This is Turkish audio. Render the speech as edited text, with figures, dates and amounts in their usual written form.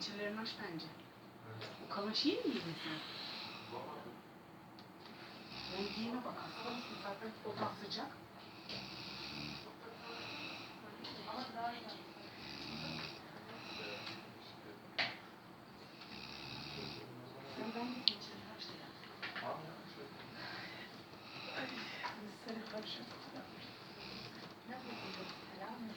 Pencerelerini aç bence. O kalın şeyi mi giydin sen? Ben giyime bakalım. Zaten oda sıcak. Ama daha iyi. Sen bence pencereleri aç da ya. Sarı karşı. Ne yapıyorsun? Selam mı?